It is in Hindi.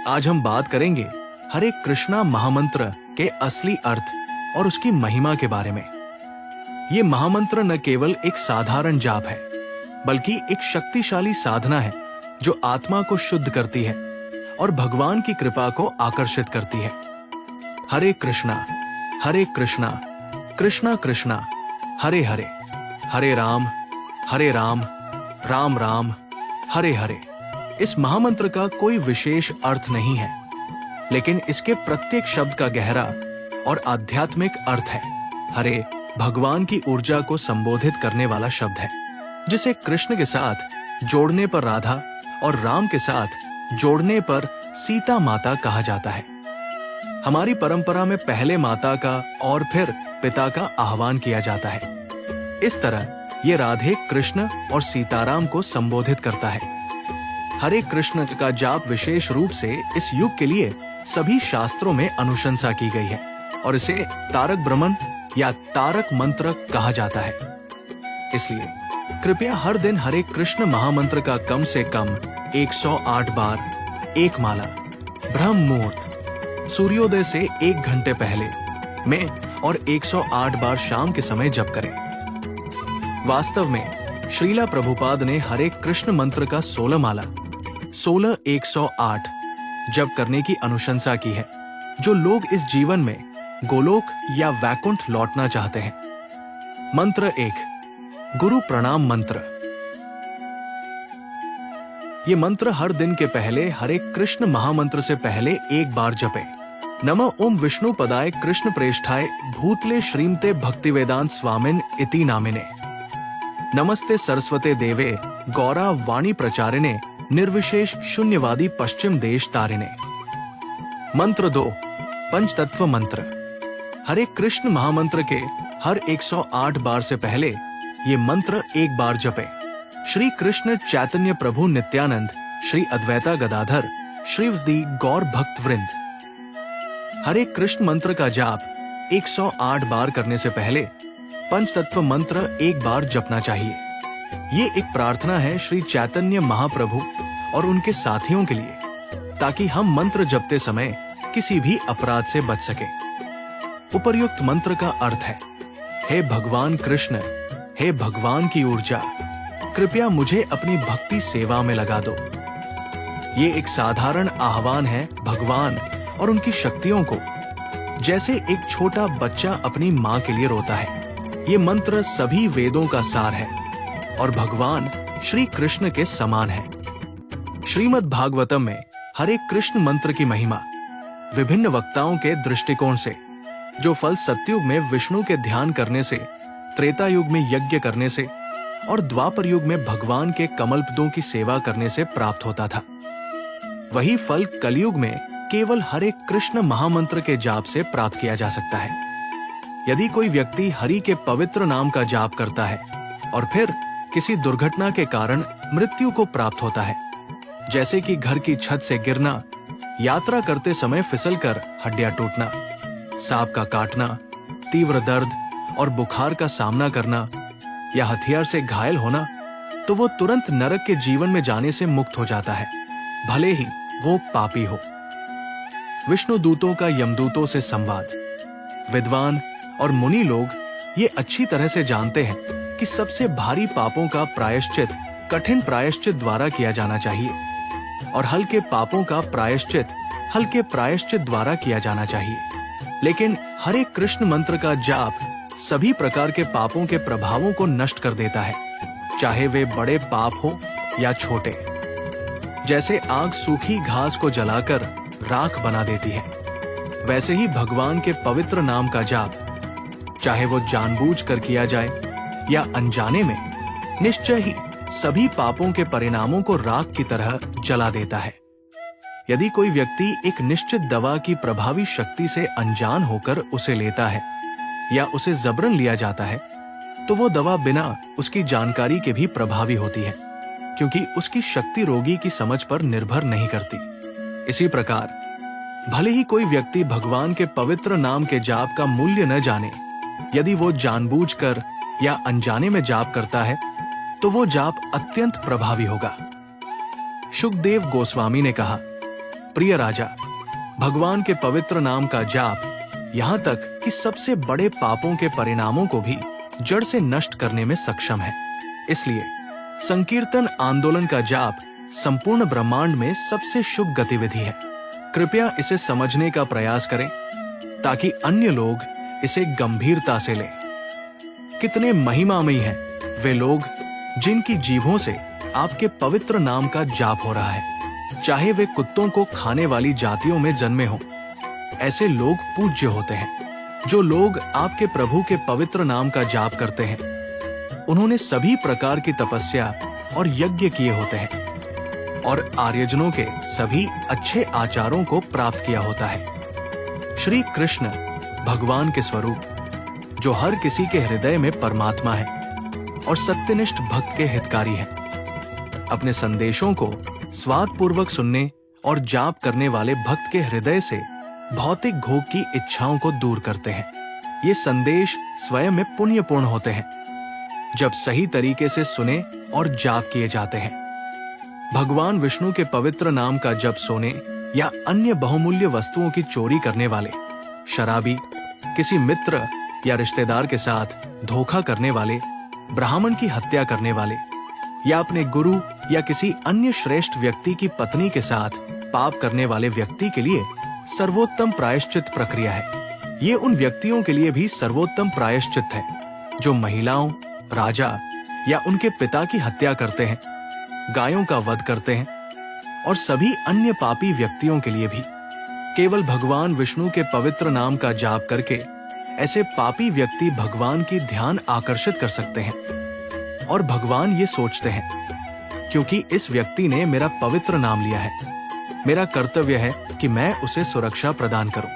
आज हम बात करेंगे हरे कृष्णा महामंत्र के असली अर्थ और उसकी महिमा के बारे में। ये महामंत्र न केवल एक साधारण जाप है, बल्कि एक शक्तिशाली साधना है जो आत्मा को शुद्ध करती है और भगवान की कृपा को आकर्षित करती है। हरे कृष्णा कृष्णा कृष्णा हरे हरे, हरे राम राम राम हरे हरे। इस महामंत्र का कोई विशेष अर्थ नहीं है, लेकिन इसके प्रत्येक शब्द का गहरा और आध्यात्मिक अर्थ है। हरे भगवान की ऊर्जा को संबोधित करने वाला शब्द है, जिसे कृष्ण के साथ जोड़ने पर राधा और राम के साथ जोड़ने पर सीता माता कहा जाता है। हमारी परंपरा में पहले माता का और फिर पिता का आह्वान किया जाता है। इस तरह ये राधे कृष्ण और सीताराम को संबोधित करता है। हरे कृष्ण का जाप विशेष रूप से इस युग के लिए सभी शास्त्रों में अनुशंसा की गई है और इसे तारक ब्रह्मन या तारक मंत्र कहा जाता है। इसलिए कृपया हर दिन हरे कृष्ण महामंत्र का कम से कम 108 बार एक माला ब्रह्म मुहूर्त सूर्योदय से 1 घंटे पहले में और 108 बार शाम के समय जप करें। वास्तव में श्रीला प्रभुपाद ने हरे कृष्ण मंत्र का 16 माला 108 जप करने की अनुशंसा की है, जो लोग इस जीवन में गोलोक या वैकुंठ लौटना चाहते हैं। मंत्र 1 गुरु प्रणाम मंत्र। ये मंत्र हर दिन के पहले हरे कृष्ण महामंत्र से पहले एक बार जपे। नमः ओम विष्णु पदाय कृष्ण प्रेष्ठाय भूतले श्रीमते भक्तिवेदांत स्वामिन इति नामिने। नमस्ते सरस्वते देवे गौरा वाणी प्रचारिणे निर्विशेष शून्यवादी पश्चिम देश तारिणे। मंत्र 2 पंचतत्व मंत्र। हरे कृष्ण महामंत्र के हर 108 बार से पहले ये मंत्र एक बार जपे। श्री कृष्ण चैतन्य प्रभु नित्यानंद श्री अद्वैता गदाधर श्रीवसदी गौर भक्त वृंद। हरे कृष्ण मंत्र का जाप 108 बार करने से पहले पंचतत्व मंत्र एक बार जपना चाहिए। ये एक प्रार्थना है श्री चैतन्य महाप्रभु और उनके साथियों के लिए, ताकि हम मंत्र जपते समय किसी भी अपराध से बच सके। उपर्युक्त मंत्र का अर्थ है, हे भगवान कृष्ण, हे भगवान की ऊर्जा, कृपया मुझे अपनी भक्ति सेवा में लगा दो। ये एक साधारण आह्वान है भगवान और उनकी शक्तियों को, जैसे एक छोटा बच्चा अपनी माँ के लिए रोता है। ये मंत्र सभी वेदों का सार है और भगवान श्री कृष्ण के समान है। श्रीमद् भागवतम में हरे कृष्ण मंत्र की महिमा विभिन्न वक्ताओं के दृष्टिकोण से, जो फल सतयुग में विष्णु के ध्यान करने से, त्रेता युग में यज्ञ करने से और द्वापर युग में भगवान के कमलपदों की सेवा करने से प्राप्त होता था, वही फल कलयुग में केवल हरे कृष्ण महामंत्र के जाप से प्राप्त किया जा सकता है। यदि कोई व्यक्ति हरि के पवित्र नाम का जाप करता है और फिर किसी दुर्घटना के कारण मृत्यु को प्राप्त होता है, जैसे कि घर की छत से गिरना, यात्रा करते समय फिसलकर हड्डियां टूटना, सांप का काटना, तीव्र दर्द और बुखार का सामना करना या हथियार से घायल होना, तो वो तुरंत नरक के जीवन में जाने से मुक्त हो जाता है, भले ही वो पापी हो। विष्णु दूतों का यमदूतों से संवाद। विद्वान और मुनि लोग ये अच्छी तरह से जानते हैं कि सबसे भारी पापों का प्रायश्चित कठिन प्रायश्चित द्वारा किया जाना चाहिए और हल्के पापों का प्रायश्चित हल्के प्रायश्चित द्वारा किया जाना चाहिए। लेकिन हरे कृष्ण मंत्र का जाप सभी प्रकार के पापों के प्रभावों को नष्ट कर देता है, चाहे वे बड़े पाप हो या छोटे। जैसे आग सूखी घास को जलाकर राख बना देती है, वैसे ही भगवान के पवित्र नाम का जाप, चाहे वो जानबूझकर किया जाए या अनजाने में, निश्चय ही सभी पापों के परिणामों को राख की तरह जला देता है। यदि कोई व्यक्ति एक निश्चित दवा की प्रभावी शक्ति से अनजान होकर उसे लेता है या उसे जबरन लिया जाता है, तो वो दवा बिना उसकी जानकारी के भी प्रभावी होती है, क्योंकि उसकी शक्ति रोगी की समझ पर निर्भर नहीं करती। इसी प्रकार भले ही कोई व्यक्ति भगवान के पवित्र नाम के जाप का मूल्य न जाने, यदि वो जानबूझकर या अनजाने में जाप करता है, तो वो जाप अत्यंत प्रभावी होगा। शुकदेव गोस्वामी ने कहा, प्रिय राजा, भगवान के पवित्र नाम का जाप यहाँ तक कि सबसे बड़े पापों के परिणामों को भी जड़ से नष्ट करने में सक्षम है। इसलिए संकीर्तन आंदोलन का जाप संपूर्ण ब्रह्मांड में सबसे शुभ गतिविधि है। कृपया इसे समझने का प्रयास करें ताकि अन्य लोग इसे गंभीरता से लें। कितने महिमामयी हैं वे लोग जिनकी जीभों से आपके पवित्र नाम का जाप हो रहा है। चाहे वे कुत्तों को खाने वाली जातियों में जन्मे हों, ऐसे लोग पूज्य होते हैं। जो लोग आपके प्रभु के पवित्र नाम का जाप करते हैं, उन्होंने सभी प्रकार की तपस्या और यज्ञ किए होते हैं और आर्यजनों के सभी अच्छे आचारों को प्राप्त किया होता है। श्री कृष्ण भगवान के स्वरूप, जो हर किसी के हृदय में परमात्मा है और सत्यनिष्ठ भक्त के हितकारी है, अपने संदेशों को स्वादपूर्वक सुनने और जाप करने वाले भक्त के हृदय से भौतिक भोग की इच्छाओं को दूर करते हैं। ये संदेश स्वयं में पुण्यपूर्ण होते हैं जब सही तरीके से सुने और जाप किए जाते हैं। भगवान विष्णु के पवित्र नाम का जप सोने या अन्य बहुमूल्य वस्तुओं की चोरी करने वाले, शराबी, किसी मित्र या रिश्तेदार के साथ धोखा करने वाले, ब्राह्मण की हत्या करने वाले या अपने गुरु या किसी अन्य श्रेष्ठ व्यक्ति की पत्नी के साथ पाप करने वाले व्यक्ति के लिए सर्वोत्तम प्रायश्चित प्रक्रिया है। ये उन व्यक्तियों के लिए भी सर्वोत्तम प्रायश्चित है जो महिलाओं, राजा या उनके पिता की हत्या करते हैं, गायों का वध करते हैं और सभी अन्य पापी व्यक्तियों के लिए भी। केवल भगवान विष्णु के पवित्र नाम का जाप करके ऐसे पापी व्यक्ति भगवान की ध्यान आकर्षित कर सकते हैं और भगवान ये सोचते हैं, क्योंकि इस व्यक्ति ने मेरा पवित्र नाम लिया है, मेरा कर्तव्य है कि मैं उसे सुरक्षा प्रदान करूं।